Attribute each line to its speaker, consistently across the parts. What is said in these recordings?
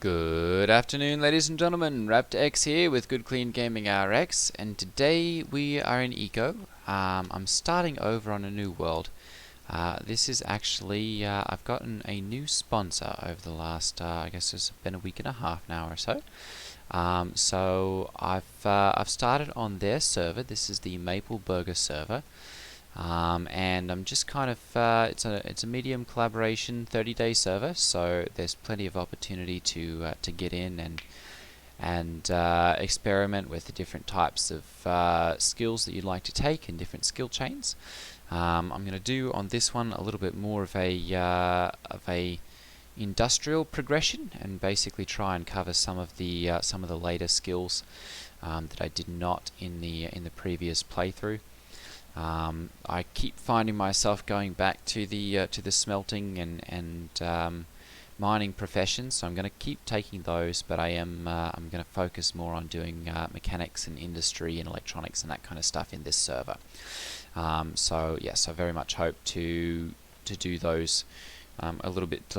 Speaker 1: Good afternoon, ladies and gentlemen. Raptor X here with Good Clean Gaming RX, and today we are in Eco. I'm starting over on a new world. This is actually, I've gotten a new sponsor over the last, I guess it's been a week and a half now or so. So I've started on their server. This is the MapleBurger server. And I'm just kind of it's a medium collaboration 30-day server, so there's plenty of opportunity to get in and experiment with the different types of skills that you'd like to take in different skill chains. I'm going to do on this one a little bit more of a industrial progression, and basically try and cover some of the later skills that I did not in the previous playthrough. I keep finding myself going back to the smelting and mining professions, so I'm going to keep taking those, but I'm going to focus more on doing mechanics and industry and electronics and that kind of stuff in this server. So yes, I very much hope to do those a little bit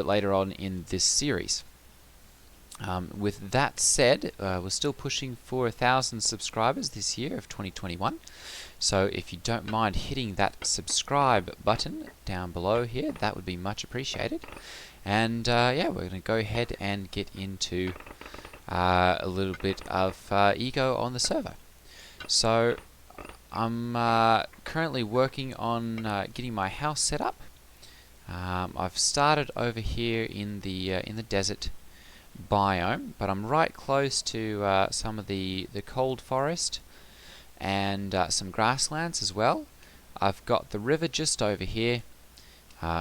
Speaker 1: later on in this series. With that said, we're still pushing for 1,000 subscribers this year of 2021. So if you don't mind hitting that subscribe button down below here, that would be much appreciated. And yeah, we're going to go ahead and get into a little bit of ego on the server. So I'm currently working on getting my house set up. I've started over here in the desert biome, but I'm right close to some of the cold forest and some grasslands as well. I've got the river just over here,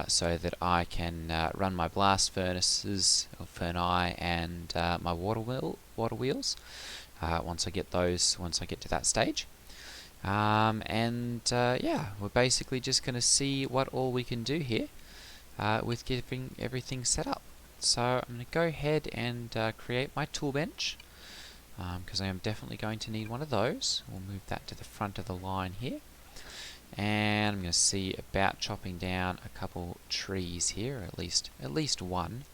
Speaker 1: so that I can run my blast furnaces, or furnace, and my water wheels. Once I get to that stage, yeah, we're basically just going to see what all we can do here with getting everything set up. So I'm going to go ahead and create my tool bench, because I am definitely going to need one of those. We'll move that to the front of the line here, and I'm going to see about chopping down a couple trees here, or at least one,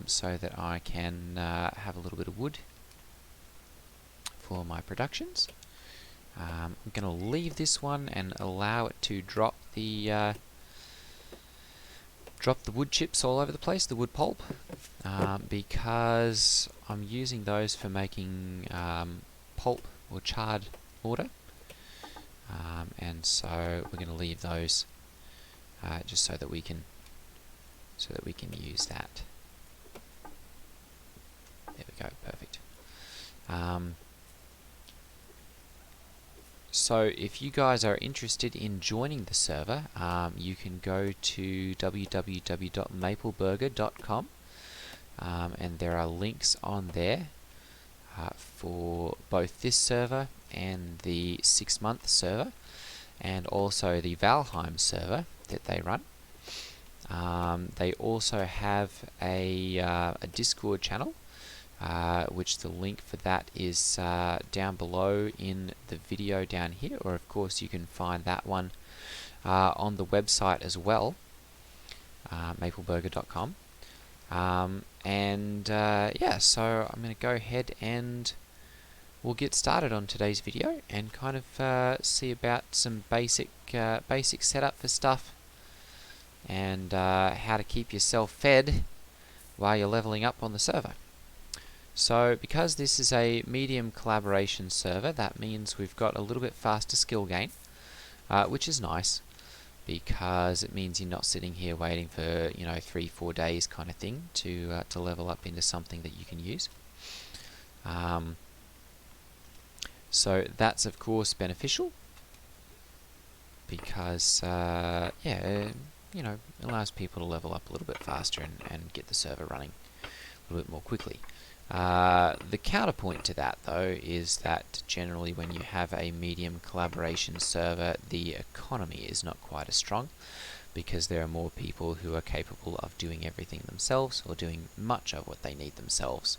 Speaker 1: so that I can have a little bit of wood for my productions. I'm going to leave this one and allow it to drop the wood chips all over the place, the wood pulp, because I'm using those for making pulp or charred mortar, and so we're going to leave those just so that we can use that. There we go, perfect. So if you guys are interested in joining the server, you can go to www.mapleburger.com, and there are links on there for both this server and the 6-month server, and also the Valheim server that they run. They also have a Discord channel, which the link for that is down below in the video down here, or of course you can find that one on the website as well, MapleBurger.com. Yeah, so I'm going to go ahead and we'll get started on today's video and kind of see about some basic setup for stuff, and how to keep yourself fed while you're leveling up on the server. So because this is a medium collaboration server, that means we've got a little bit faster skill gain, which is nice, because it means you're not sitting here waiting for 3-4 days kind of thing to level up into something that you can use. So that's of course beneficial, because yeah, allows people to level up a little bit faster and get the server running a little bit more quickly. The counterpoint to that, though, is that generally when you have a medium collaboration server, the economy is not quite as strong, because there are more people who are capable of doing everything themselves, or doing much of what they need themselves,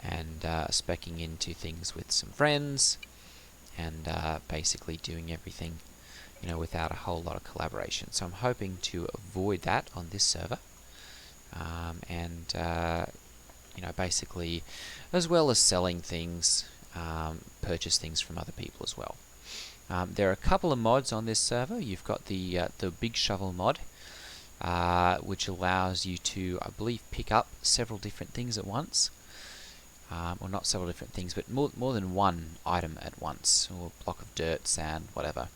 Speaker 1: and speccing into things with some friends, and basically doing everything without a whole lot of collaboration. So I'm hoping to avoid that on this server. and you know, basically, as well as selling things, purchase things from other people as well. There are a couple of mods on this server. You've got the Big Shovel mod, which allows you to, I believe, pick up several different things at once. Or not several different things, but more than one item at once, or a block of dirt, sand, whatever.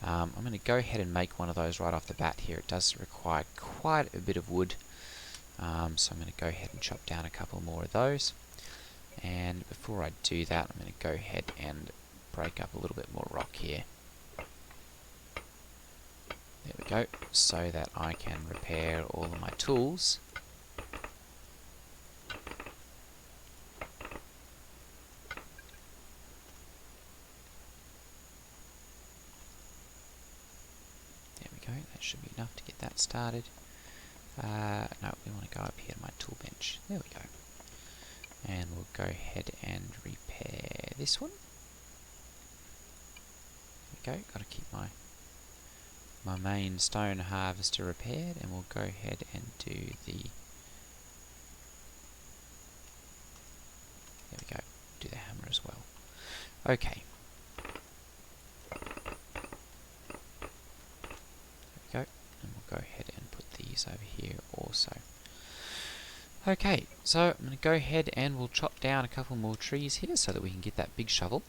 Speaker 1: I'm going to go ahead and make one of those right off the bat here. It does require quite a bit of wood, so I'm going to go ahead and chop down a couple more of those. And before I do that, I'm going to go ahead and break up a little bit more rock here. There we go, so that I can repair all of my tools. There we go, that should be enough to get that started. No, we want to go up here to my tool bench. There we go. And we'll go ahead and repair this one. There we go, got to keep my main stone harvester repaired, and we'll go ahead and do the... There we go, do the hammer as well. Okay. There we go, and we'll go ahead and put these over here also. Okay, so I'm going to go ahead and we'll chop down a couple more trees here so that we can get that big shovel.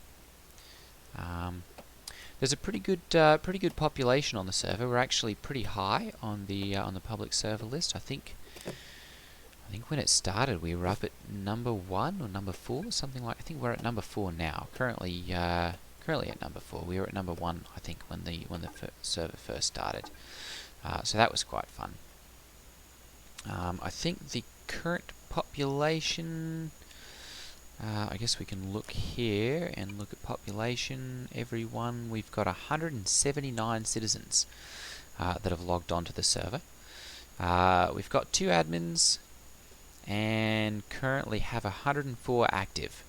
Speaker 1: There's a pretty good population on the server. We're actually pretty high on the public server list. I think when it started we were up at number 1 or number 4, something like. I think we're at number 4 now. Currently at number 4. We were at number 1, I think, when the server first started. So that was quite fun. I think the current population, I guess we can look here and look at population. Everyone, we've got 179 citizens that have logged onto the server. We've got 2 admins and currently have 104 active,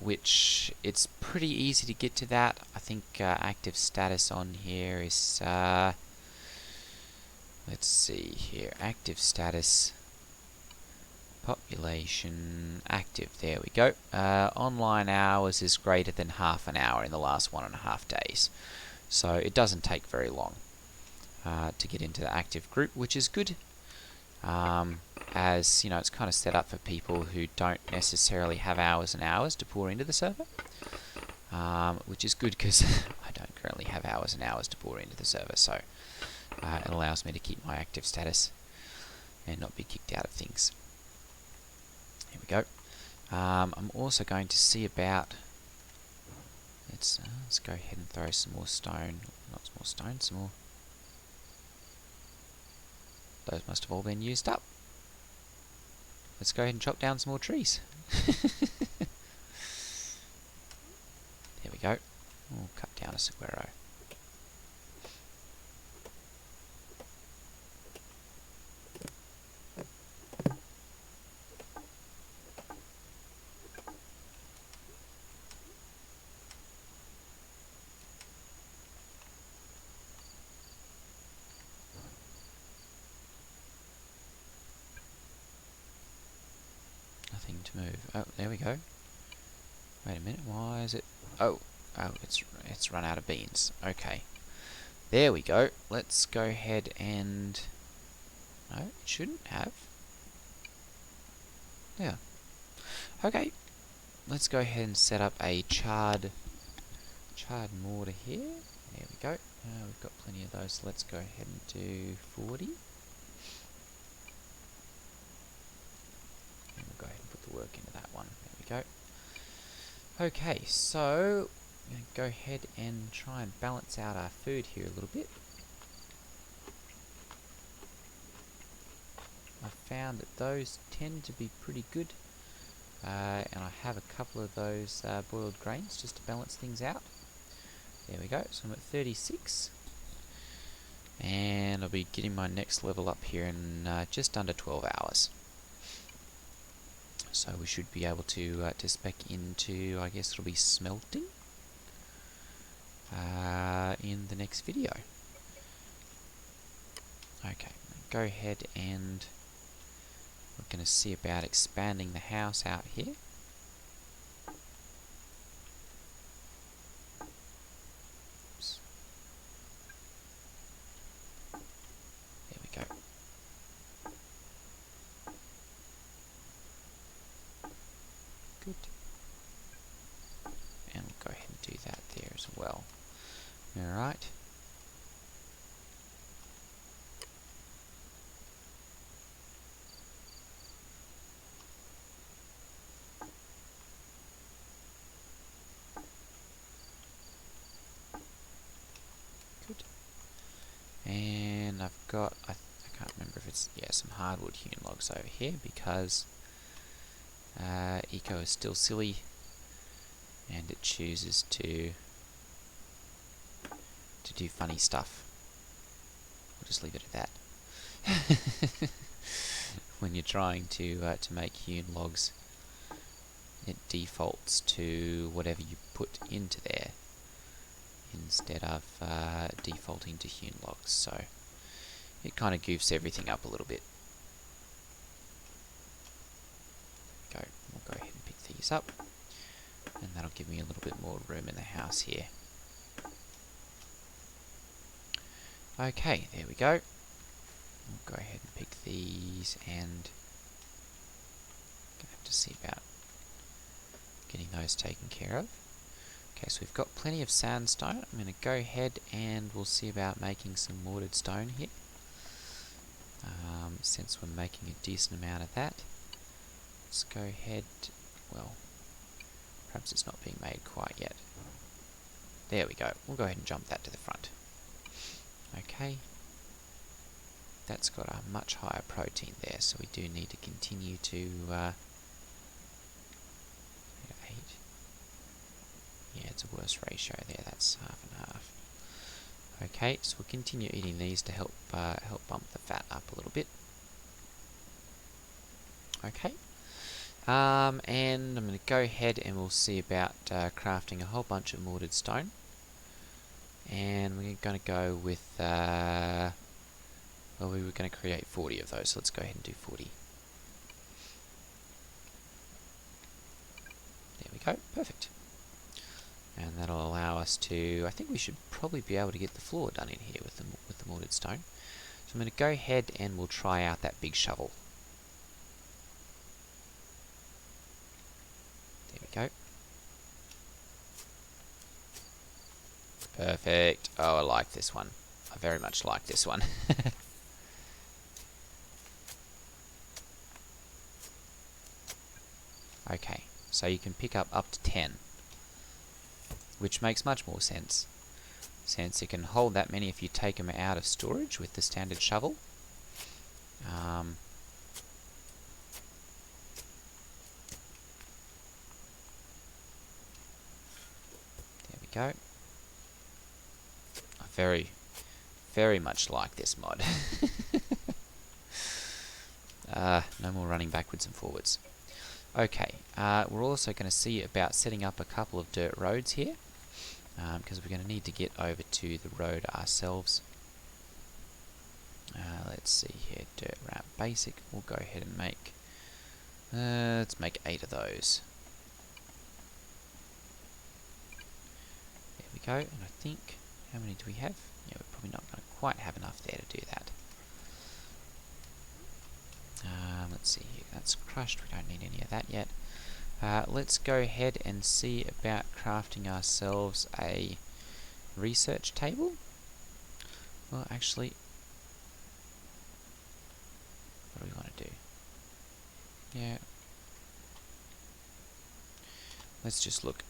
Speaker 1: which it's pretty easy to get to that. I think active status on here is let's see here, active status, population, active, there we go. Online hours is greater than half an hour in the last 1.5 days. So it doesn't take very long to get into the active group, which is good. As you know, it's kind of set up for people who don't necessarily have hours and hours to pour into the server. Which is good because I don't currently have hours and hours to pour into the server, so it allows me to keep my active status and not be kicked out of things. Here we go. I'm also going to see about... Let's go ahead and throw some more stone. Not some more stone, some more... Those must have all been used up. Let's go ahead and chop down some more trees. There we go. We'll cut down a saguaro. Nothing to move. Oh, there we go. Wait a minute, why is it... Oh, it's run out of beans. Okay. There we go. Let's go ahead and... No, it shouldn't have. Yeah. Okay. Let's go ahead and set up a charred mortar here. There we go. We've got plenty of those, so let's go ahead and do 40. And we'll go ahead and put the work into that one. There we go. Okay, so I'm going to go ahead and try and balance out our food here a little bit. I found that those tend to be pretty good, and I have a couple of those boiled grains just to balance things out. There we go, so I'm at 36, and I'll be getting my next level up here in just under 12 hours. So we should be able to spec into, I guess it'll be smelting in the next video. Okay, go ahead and to see about expanding the house out here. Oops. There we go. Good. And we'll go ahead and do that there as well. Alright. Good. And I've got, I can't remember if it's, yeah, some hardwood hewn logs over here because Eco is still silly and it chooses to do funny stuff. We'll just leave it at that. When you're trying to make hewn logs, it defaults to whatever you put into there instead of defaulting to hewn logs, so it kind of goofs everything up a little bit. We'll go ahead and pick these up, and that'll give me a little bit more room in the house here. Okay, there we go. We'll go ahead and pick these, and gonna have to see about getting those taken care of. Okay, so we've got plenty of sandstone. I'm going to go ahead and we'll see about making some mortared stone here. Since we're making a decent amount of that, let's go ahead, well, perhaps it's not being made quite yet. There we go. We'll go ahead and jump that to the front. Okay. That's got a much higher protein there, so we do need to continue to 8. Yeah, it's a worse ratio there. That's half and half. Okay, so we'll continue eating these to help bump the fat up a little bit. Okay. And I'm going to go ahead and we'll see about crafting a whole bunch of mortared stone. And we're going to go with, well, we were going to create 40 of those, so let's go ahead and do 40. There we go, perfect. And that'll allow us to, I think we should probably be able to get the floor done in here with the mortared stone. So I'm going to go ahead and we'll try out that big shovel. There we go. Perfect. Oh, I like this one. I very much like this one. Okay, so you can pick up to 10. Which makes much more sense, since it can hold that many if you take them out of storage with the standard shovel. There we go. I very much like this mod. No more running backwards and forwards. Okay, we're also going to see about setting up a couple of dirt roads here, because we're going to need to get over to the road ourselves. Let's see here, dirt ramp basic. We'll go ahead and make, let's make 8 of those. There we go, and I think, how many do we have? Yeah, we're probably not going to quite have enough there to do that. Let's see here, that's crushed, we don't need any of that yet. Let's go ahead and see about crafting ourselves a research table. Well, actually, what do we want to do? Yeah, let's just look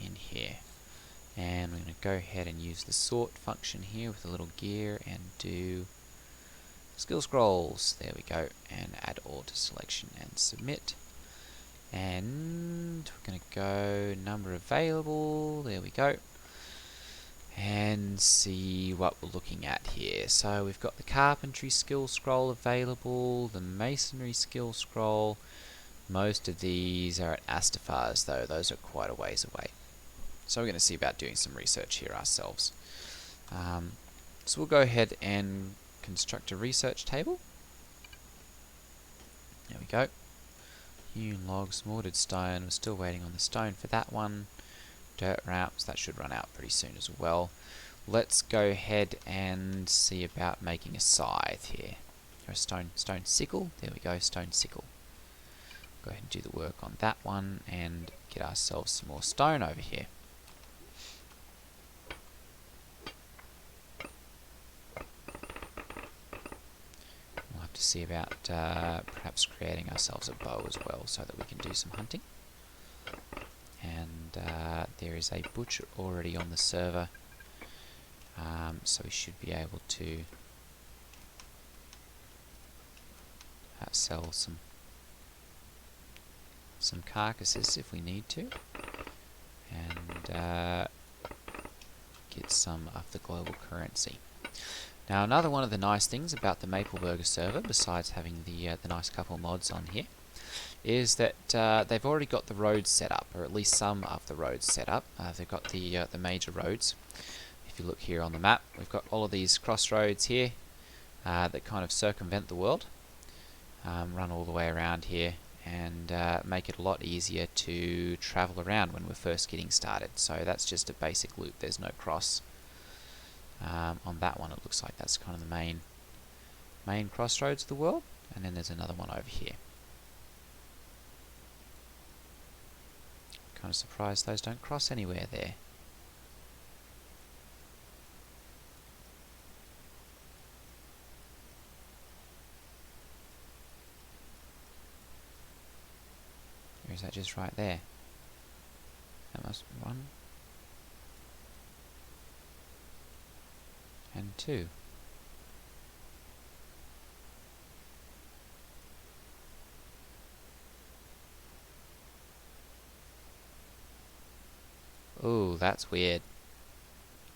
Speaker 1: in here, and we're going to go ahead and use the sort function here with a little gear and do skill scrolls. There we go, and add all to selection and submit. And we're going to go number available. There we go. And see what we're looking at here. So we've got the carpentry skill scroll available, the masonry skill scroll. Most of these are at Astafars though, those are quite a ways away. So we're going to see about doing some research here ourselves. So we'll go ahead and construct a research table. There we we go. Hewn logs, mortared stone. We're still waiting on the stone for that one. Dirt ramps, that should run out pretty soon as well. Let's go ahead and see about making a scythe here. Or a stone sickle. There we go, stone sickle. Go ahead and do the work on that one and get ourselves some more stone over here. We'll have to see about perhaps creating ourselves a bow as well so that we can do some hunting. And there is a butcher already on the server, so we should be able to sell some carcasses if we need to, and get some of the global currency. Now, another one of the nice things about the MapleBurger server, besides having the nice couple mods on here, is that they've already got the roads set up, or at least some of the roads set up. They've got the major roads. If you look here on the map, we've got all of these crossroads here that kind of circumvent the world, run all the way around here, and make it a lot easier to travel around when we're first getting started. So that's just a basic loop. There's no cross on that one. It looks like that's kind of the main crossroads of the world, and then there's another one over here. Kind of surprised those don't cross anywhere there. Or is that just right there? That must be 1 and 2. Ooh, that's weird.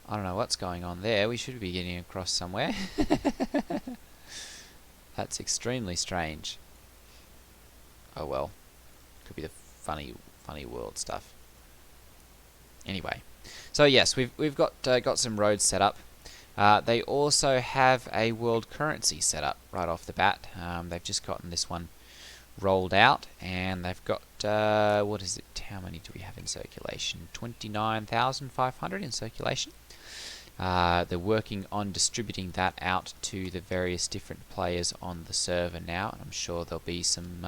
Speaker 1: I don't know what's going on there. We should be getting across somewhere. That's extremely strange. Oh well. Could be the funny world stuff. Anyway, so yes, we've got some roads set up. They also have a world currency set up right off the bat. They've just gotten this one rolled out, and they've got what is it? How many do we have in circulation? 29,500 in circulation. They're working on distributing that out to the various different players on the server now, and I'm sure there'll be some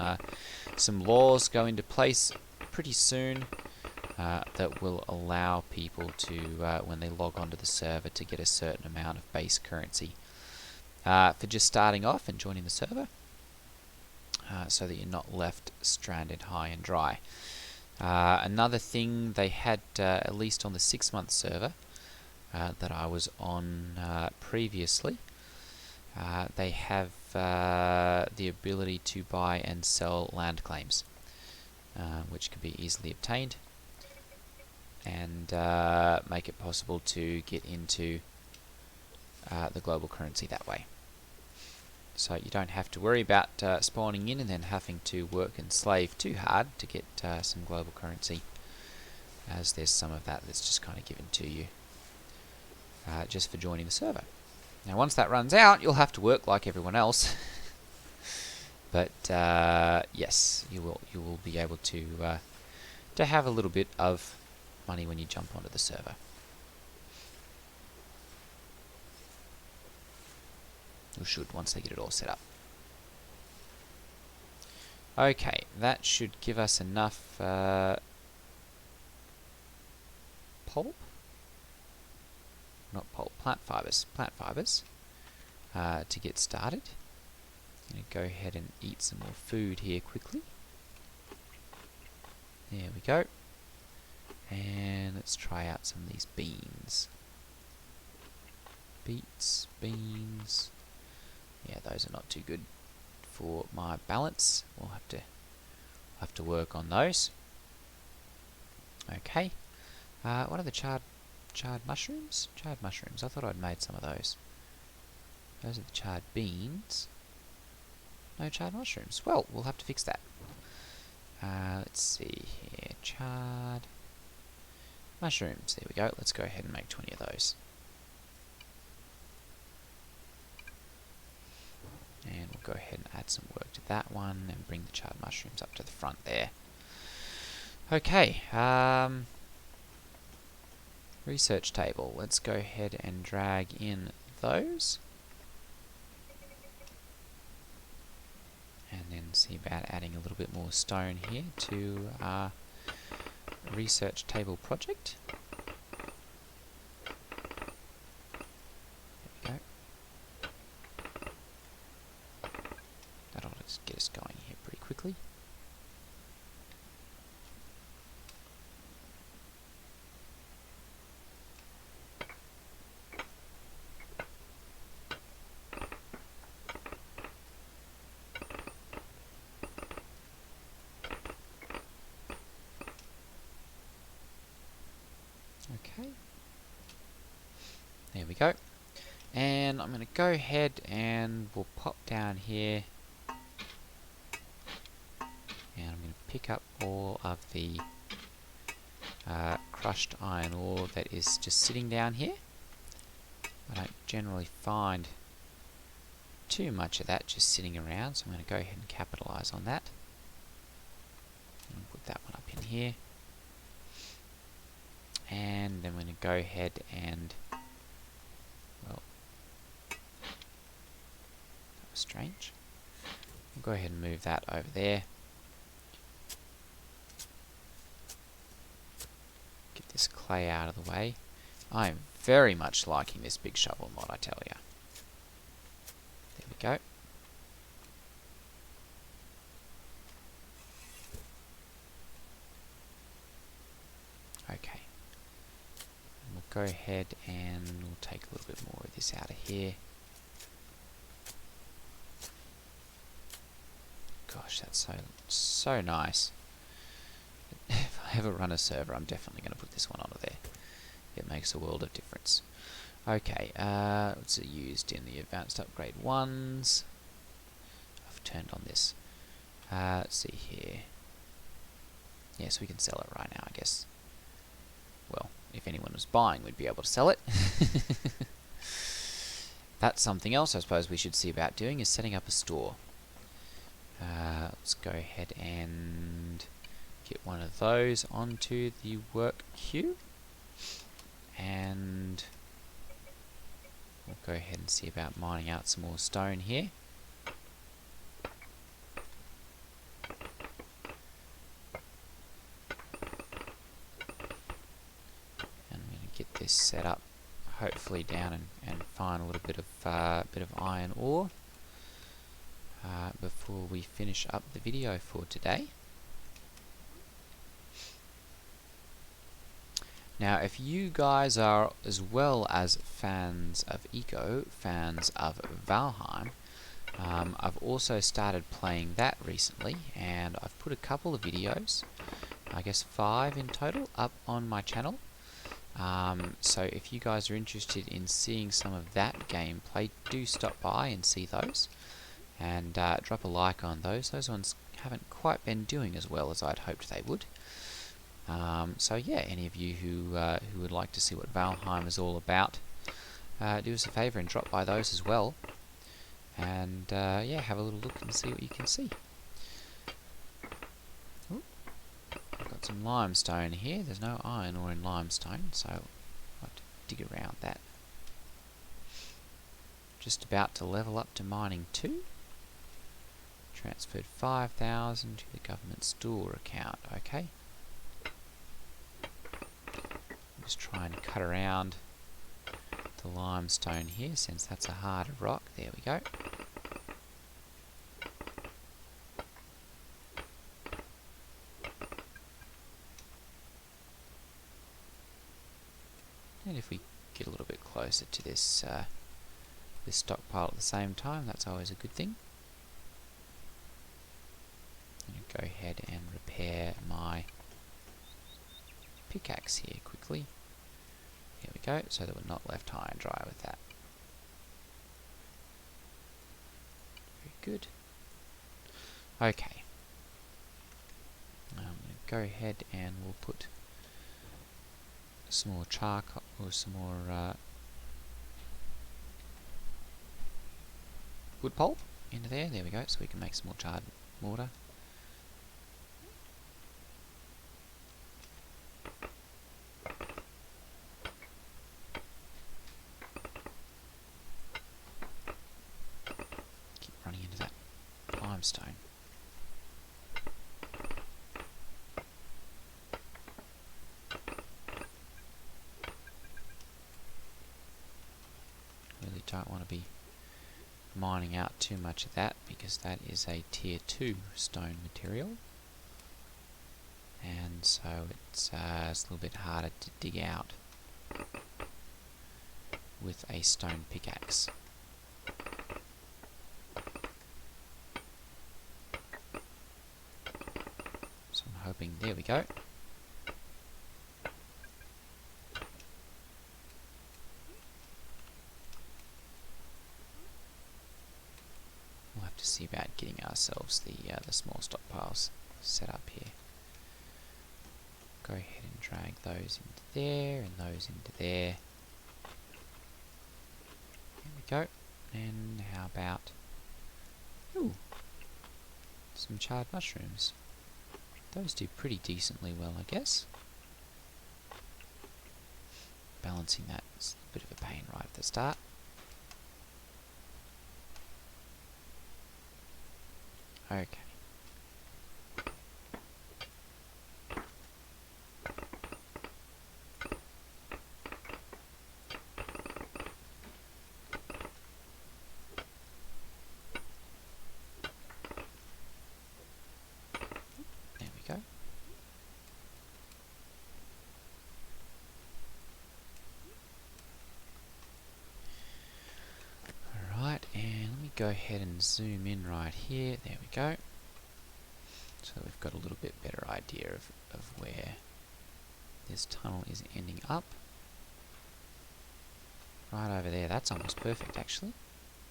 Speaker 1: laws go into place pretty soon that will allow people to, when they log onto the server, to get a certain amount of base currency for just starting off and joining the server, so that you're not left stranded high and dry. Another thing they had, at least on the 6-month server that I was on previously, they have the ability to buy and sell land claims, which can be easily obtained, and make it possible to get into the global currency that way. So you don't have to worry about spawning in and then having to work and slave too hard to get some global currency, as there's some of that that's just kind of given to you just for joining the server. Now once that runs out, you'll have to work like everyone else. But yes, you will be able to have a little bit of money when you jump onto the server. You should, once they get it all set up. Okay, that should give us enough pulp? Not pulp, plant fibers to get started. I'm going to go ahead and eat some more food here quickly. There we go. And let's try out some of these beans. Beets, beans. Yeah, those are not too good for my balance. We'll have to work on those. Okay. What are the charred mushrooms? Charred mushrooms. I thought I'd made some of those. Those are the charred beans. No charred mushrooms. Well, we'll have to fix that. Let's see here. Charred mushrooms. There we go. Let's go ahead and make 20 of those. And we'll go ahead and add some work to that one and bring the charred mushrooms up to the front there. Okay, research table. Let's go ahead and drag in those. And then see about adding a little bit more stone here to our research table project. There we go. That'll just get us going here pretty quickly. Okay, there we go. And I'm going to go ahead and we'll pop down here and I'm going to pick up all of the crushed iron ore that is just sitting down here. I don't generally find too much of that just sitting around, so I'm going to go ahead and capitalize on that. And put that one up in here. And then we're going to go ahead and, well, that was strange. We'll go ahead and move that over there. Get this clay out of the way. I am very much liking this big shovel mod, I tell ya. There we go. Okay. We'll go ahead and we'll take a little bit more of this out of here. Gosh, that's so nice. If I ever run a server, I'm definitely going to put this one onto there. It makes a world of difference. Okay, what's it used in the advanced upgrade ones? I've turned on this. Let's see here. Yes, we can sell it right now, I guess. Well, if anyone was buying, we'd be able to sell it. That's something else I suppose we should see about doing, is setting up a store. Let's go ahead and get one of those onto the work queue. And we'll go ahead and see about mining out some more stone here. And I'm going to get this set up, hopefully down and find a little bit of iron ore before we finish up the video for today. Now, if you guys are, as well as fans of Eco, fans of Valheim, I've also started playing that recently, and I've put a couple of videos, I guess 5 in total, up on my channel. So if you guys are interested in seeing some of that gameplay, do stop by and see those, and drop a like on those. Those ones haven't quite been doing as well as I'd hoped they would. So yeah, any of you who would like to see what Valheim is all about, do us a favour and drop by those as well. And yeah, have a little look and see what you can see. Ooh, I've got some limestone here. There's no iron ore in limestone, so I'll have to dig around that. Just about to level up to mining 2. Transferred 5,000 to the government store account. Okay. Just try and cut around the limestone here, since that's a harder rock. There we go. And if we get a little bit closer to this this stockpile at the same time, that's always a good thing. I'm going to go ahead and repair my pickaxe here quickly. Here we go, so that we're not left high and dry with that. Very good. Okay. I'm going to go ahead and we'll put some more charcoal, or some more wood pulp. into there. There we go. So we can make some more charred mortar. Keep running into that limestone. Really don't want to be mining out too much of that because that is a tier 2 stone material, and so it's a little bit harder to dig out with a stone pickaxe. So I'm hoping, there we go. We'll have to see about getting ourselves the small stockpiles set up here. Go ahead and drag those into there and those into there. There we go. And how about some charred mushrooms? Those do pretty decently well, I guess. Balancing that is a bit of a pain right at the start. Okay. There we go. Alright, and let me go ahead and zoom in right here. There we go. So we've got a little bit better idea of where this tunnel is ending up. Right over there, that's almost perfect actually.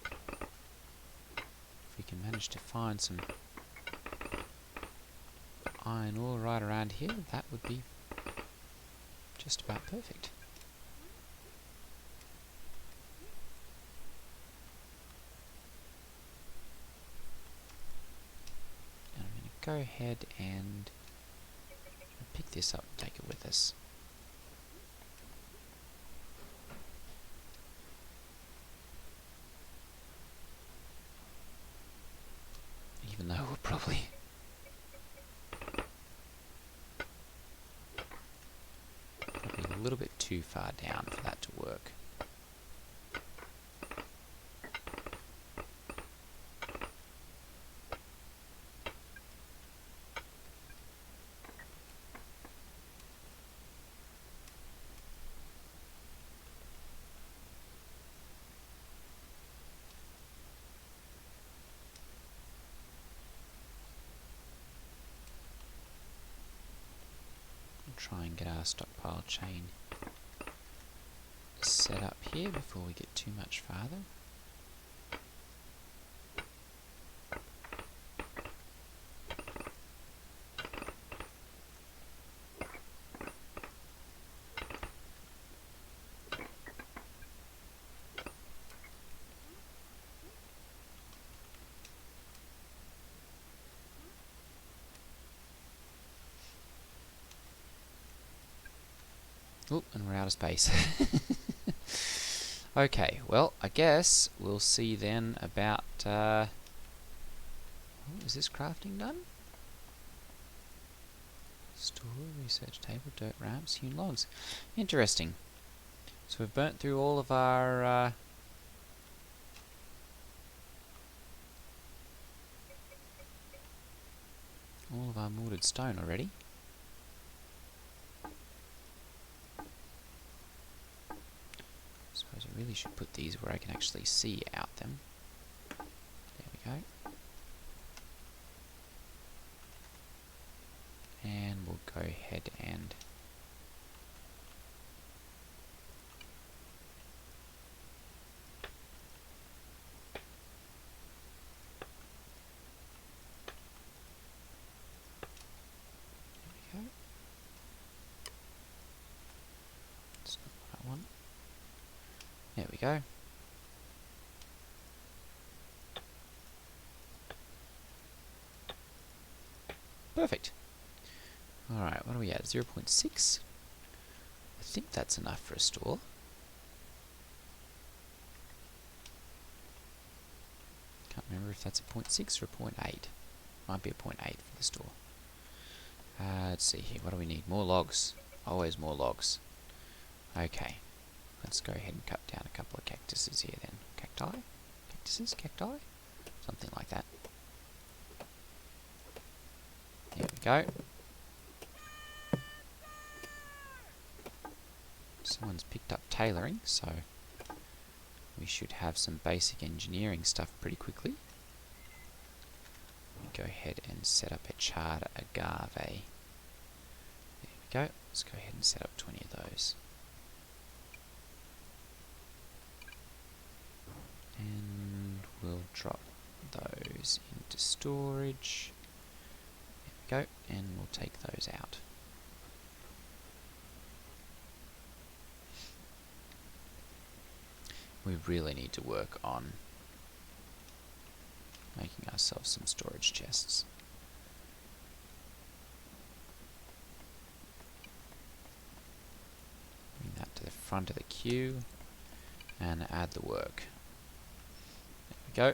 Speaker 1: If we can manage to find some iron ore right around here, that would be just about perfect. And I'm going to go ahead and pick this up and take it with us. Even though we're probably a little bit too far down for that to work. Try and get our stockpile chain set up here before we get too much farther. Oh, and we're out of space. Okay, well, I guess we'll see then about... oh, is this crafting done? Store, research table, dirt ramps, hewn logs. Interesting. So we've burnt through all of our... mortared stone already. Suppose I really should put these where I can actually see out them. There we go. And we'll go ahead and there we go. Perfect. Alright, what are we at? 0.6? I think that's enough for a store. Can't remember if that's a 0.6 or a 0.8. Might be a 0.8 for the store. Let's see here. What do we need? More logs. Always more logs. Okay. Let's go ahead and cut down a couple of cactuses here then. Cacti? Cactuses? Cacti? Something like that. There we go. Someone's picked up tailoring, so we should have some basic engineering stuff pretty quickly. Go ahead and set up a charter agave. There we go. Let's go ahead and set up 20 of those. And we'll drop those into storage. There we go. And we'll take those out. We really need to work on making ourselves some storage chests. Bring that to the front of the queue and add the work. There we go.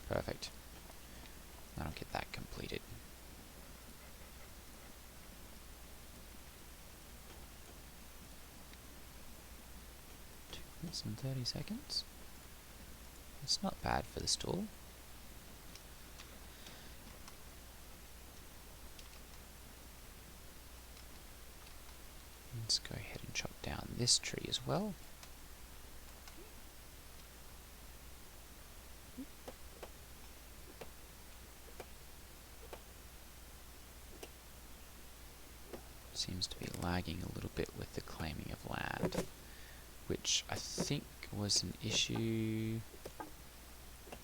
Speaker 1: Perfect. That'll get that completed. And 30 seconds. It's not bad for the stall. Let's go ahead and chop down this tree as well. Seems to be lagging a little bit with the claiming of land, which I think was an issue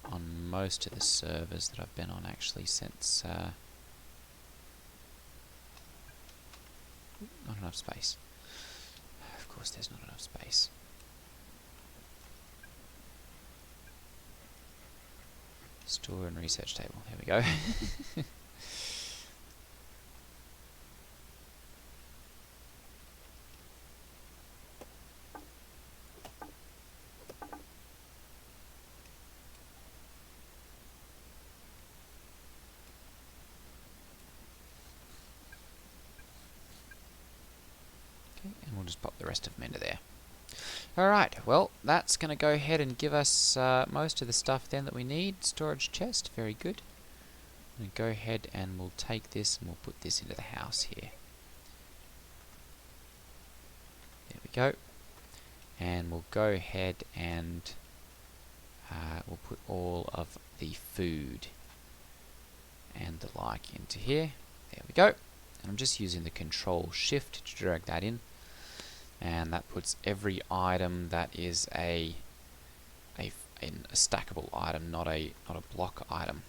Speaker 1: on most of the servers that I've been on actually since not enough space. Of course there's not enough space. Store and research table. There we go. And we'll just pop the rest of them into there. Alright, well, that's going to go ahead and give us most of the stuff then that we need. Storage chest, very good. I'm going to go ahead and we'll take this and we'll put this into the house here. There we go. And we'll go ahead and we'll put all of the food and the like into here. There we go. And I'm just using the Control Shift to drag that in. And that puts every item that is a stackable item, not a block item,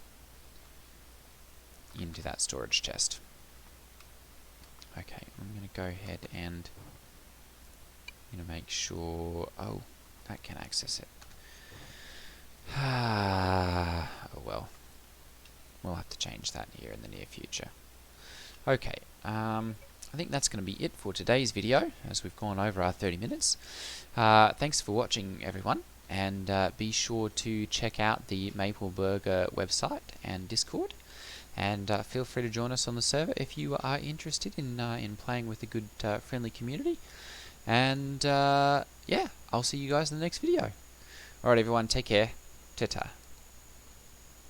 Speaker 1: into that storage chest. Okay, I'm going to go ahead and make sure. Oh, that can access it. Oh well, we'll have to change that here in the near future. Okay. I think that's going to be it for today's video, as we've gone over our 30 minutes. Thanks for watching, everyone, and be sure to check out the MapleBurger website and Discord, and feel free to join us on the server if you are interested in playing with a good, friendly community. And yeah, I'll see you guys in the next video. Alright, everyone, take care. Ta-ta.